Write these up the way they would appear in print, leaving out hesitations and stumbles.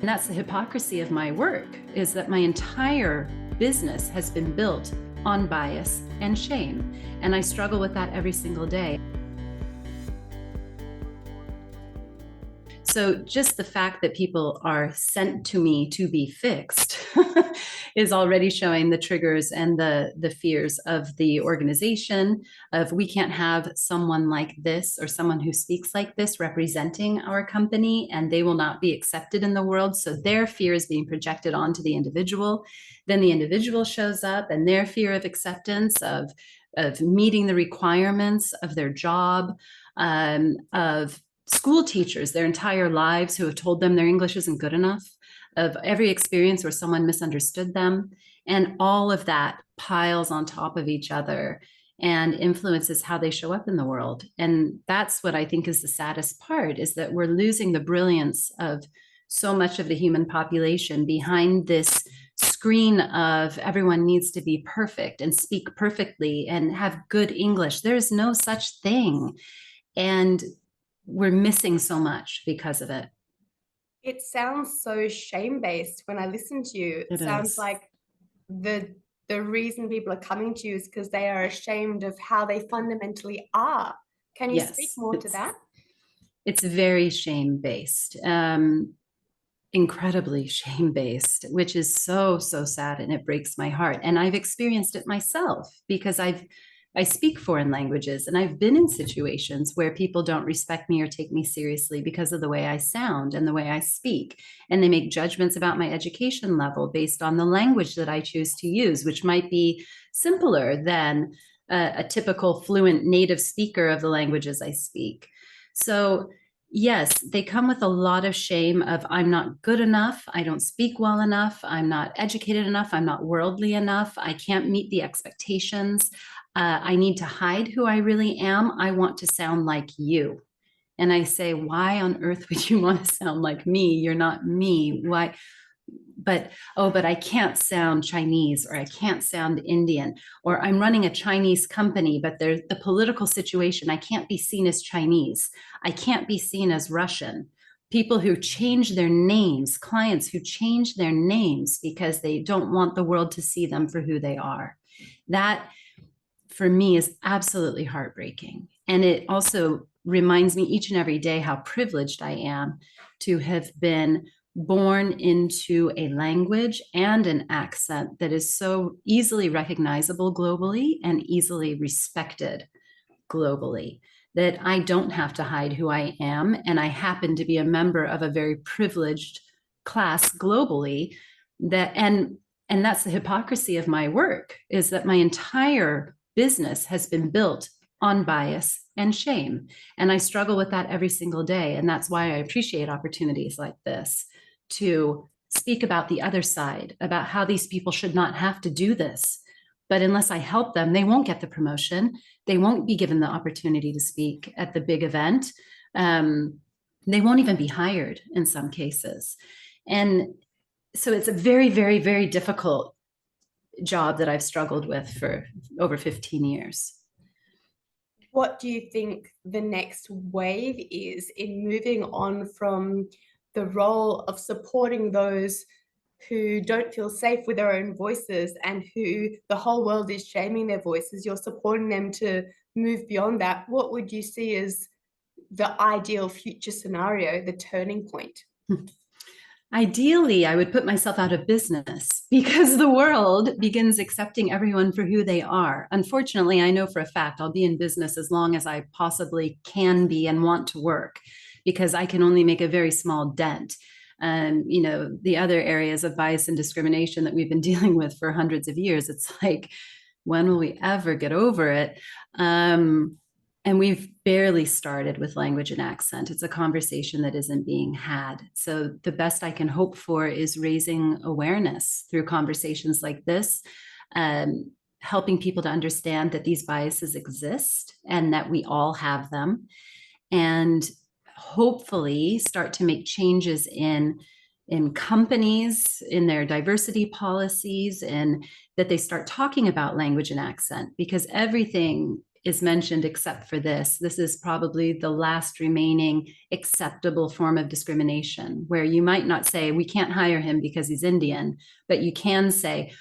And that's the hypocrisy of my work, is that my entire business has been built on bias and shame. And I struggle with that every single day. So just the fact that people are sent to me to be fixed is already showing the triggers and the fears of the organization of we can't have someone like this or someone who speaks like this representing our company, and they will not be accepted in the world. So their fear is being projected onto the individual. Then the individual shows up and their fear of acceptance, of meeting the requirements of their job, of school teachers their entire lives who have told them their English isn't good enough, of every experience where someone misunderstood them. And all of that piles on top of each other and influences how they show up in the world. And that's what I think is the saddest part, is that we're losing the brilliance of so much of the human population behind this screen of everyone needs to be perfect and speak perfectly and have good English. There's no such thing. And we're missing so much because of it. It sounds so shame-based when I listen to you. It sounds like the reason people are coming to you is because they are ashamed of how they fundamentally are. Can you speak more to that? It's very shame-based, incredibly shame-based, which is so sad, and it breaks my heart. And I've experienced it myself because I speak foreign languages, and I've been in situations where people don't respect me or take me seriously because of the way I sound and the way I speak. And they make judgments about my education level based on the language that I choose to use, which might be simpler than a typical fluent native speaker of the languages I speak. So yes, they come with a lot of shame of I'm not good enough, I don't speak well enough, I'm not educated enough, I'm not worldly enough, I can't meet the expectations. I need to hide who I really am. I want to sound like you. And I say, why on earth would you want to sound like me? You're not me. Why? But I can't sound Chinese, or I can't sound Indian, or I'm running a Chinese company, but there's the political situation. I can't be seen as Chinese. I can't be seen as Russian. People who change their names, clients who change their names because they don't want the world to see them for who they are. That, for me, is absolutely heartbreaking. And it also reminds me each and every day how privileged I am to have been born into a language and an accent that is so easily recognizable globally and easily respected globally, that I don't have to hide who I am. And I happen to be a member of a very privileged class globally. And that's the hypocrisy of my work, is that my entire business has been built on bias and shame. And I struggle with that every single day. And that's why I appreciate opportunities like this to speak about the other side, about how these people should not have to do this. But unless I help them, they won't get the promotion. They won't be given the opportunity to speak at the big event. They won't even be hired in some cases. And so it's a very, very, very difficult job that I've struggled with for over 15 years. What do you think the next wave is in moving on from the role of supporting those who don't feel safe with their own voices and who the whole world is shaming their voices? You're supporting them to move beyond that. What would you see as the ideal future scenario, the turning point? Ideally, I would put myself out of business because the world begins accepting everyone for who they are. Unfortunately, I know for a fact I'll be in business as long as I possibly can be and want to work, because I can only make a very small dent. The other areas of bias and discrimination that we've been dealing with for hundreds of years, it's like, when will we ever get over it? And we've barely started with language and accent. It's a conversation that isn't being had. So the best I can hope for is raising awareness through conversations like this, helping people to understand that these biases exist and that we all have them, and hopefully start to make changes in companies, in their diversity policies, and that they start talking about language and accent, because everything is mentioned except for this. This is probably the last remaining acceptable form of discrimination, where you might not say, we can't hire him because he's Indian, but you can say,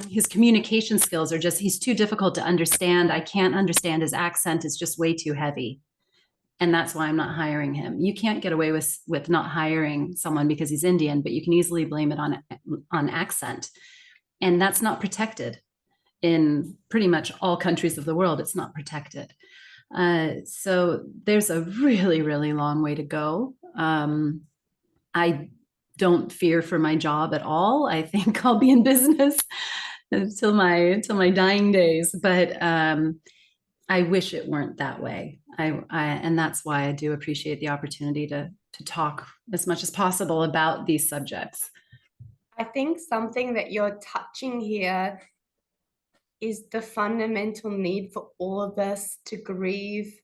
his communication skills are just, he's too difficult to understand. I can't understand his accent. It's just way too heavy. And that's why I'm not hiring him. You can't get away with not hiring someone because he's Indian, but you can easily blame it on accent. And that's not protected. In pretty much all countries of the world, it's not protected. So there's a really, really long way to go. I don't fear for my job at all. I think I'll be in business until my dying days. But I wish it weren't that way. And that's why I do appreciate the opportunity to talk as much as possible about these subjects. I think something that you're touching here is the fundamental need for all of us to grieve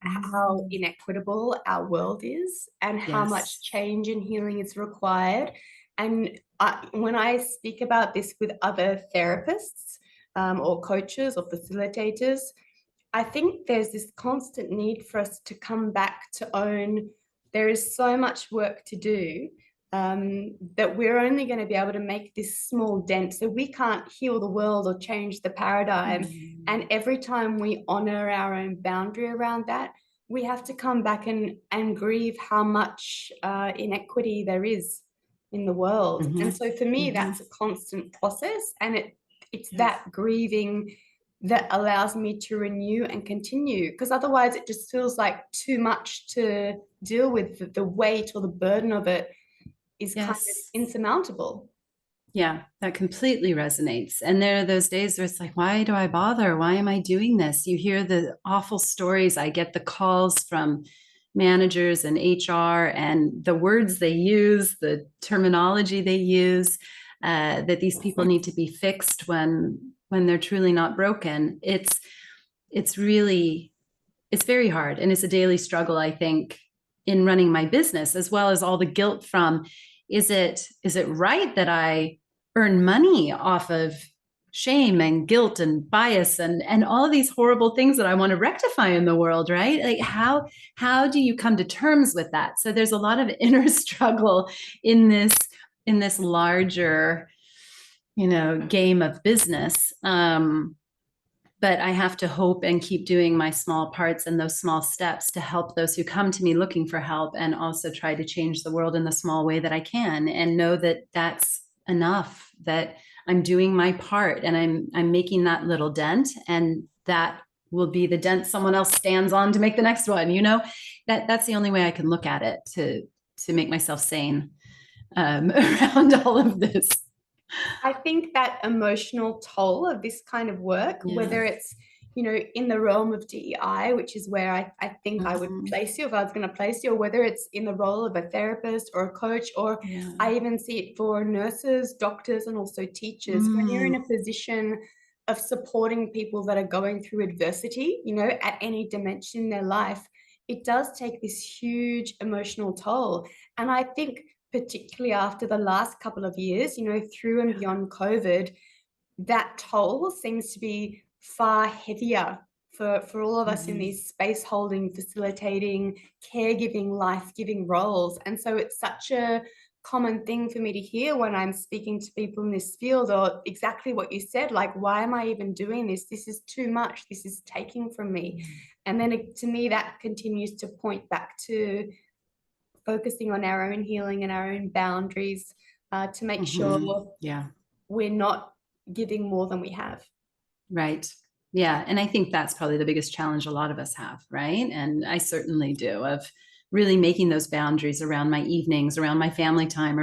how inequitable our world is and how much change and healing is required. And when I speak about this with other therapists or coaches or facilitators, I think there's this constant need for us to come back to own there is so much work to do, that we're only going to be able to make this small dent. So we can't heal the world or change the paradigm. And every time we honor our own boundary around that, we have to come back and grieve how much inequity there is in the world. And so for me, that's a constant process. And it's that grieving that allows me to renew and continue, because otherwise it just feels like too much to deal with. The weight or the burden of it is kind of insurmountable. Yeah, that completely resonates. And there are those days where it's like, why do I bother? Why am I doing this? You hear the awful stories. I get the calls from managers and HR and the words they use, the terminology they use, that these people need to be fixed when they're truly not broken. It's very hard. And it's a daily struggle, I think, in running my business, as well as all the guilt from, is it right that I earn money off of shame and guilt and bias and all of these horrible things that I want to rectify in the world, right? Like how do you come to terms with that? So there's a lot of inner struggle in this larger, game of business. But I have to hope and keep doing my small parts and those small steps to help those who come to me looking for help, and also try to change the world in the small way that I can, and know that that's enough, that I'm doing my part and I'm making that little dent, and that will be the dent someone else stands on to make the next one. That's the only way I can look at it to make myself sane around all of this. I think that emotional toll of this kind of work, whether it's, in the realm of DEI, which is where I think I would place you if I was going to place you, or whether it's in the role of a therapist or a coach, or I even see it for nurses, doctors, and also teachers. When you're in a position of supporting people that are going through adversity, at any dimension in their life, it does take this huge emotional toll. And I think particularly after the last couple of years, through and beyond COVID, that toll seems to be far heavier for all of us in these space holding, facilitating, caregiving, life-giving roles. And so it's such a common thing for me to hear when I'm speaking to people in this field, or exactly what you said, like, why am I even doing this? This is too much. This is taking from me. And then to me, that continues to point back to focusing on our own healing and our own boundaries, to make sure we're not giving more than we have. Right. Yeah. And I think that's probably the biggest challenge a lot of us have, right? And I certainly do, of really making those boundaries around my evenings, around my family time,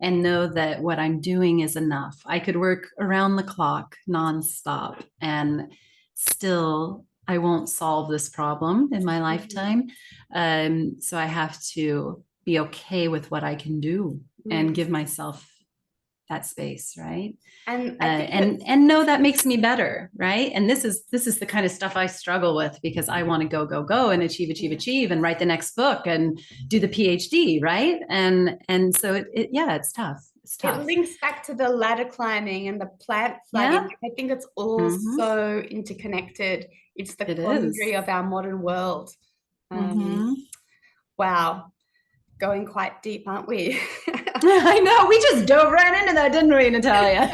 and know that what I'm doing is enough. I could work around the clock nonstop and still I won't solve this problem in my lifetime. So I have to be okay with what I can do and give myself that space, right? And know that makes me better, right? And this is the kind of stuff I struggle with, because I want to go and achieve and write the next book and do the PhD, right? And so it's tough. It's It tough. links back to the ladder climbing and the plant flagging. Yeah. I think it's all Mhm. so interconnected. It's the It quandary is. of our modern world. Mhm. Wow, going quite deep, aren't we? I know. We just dove right into that, didn't we, Natalia?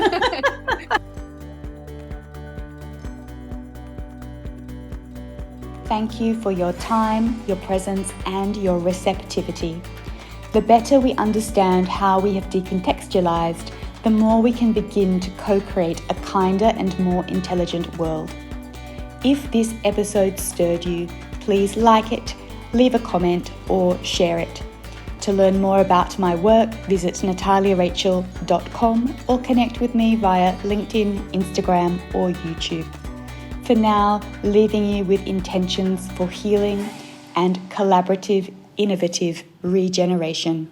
Thank you for your time, your presence, and your receptivity. The better we understand how we have decontextualized, the more we can begin to co-create a kinder and more intelligent world. If this episode stirred you, please like it, leave a comment, or share it. To learn more about my work, visit nataliarachel.com or connect with me via LinkedIn, Instagram, or YouTube. For now, leaving you with intentions for healing and collaborative, innovative regeneration.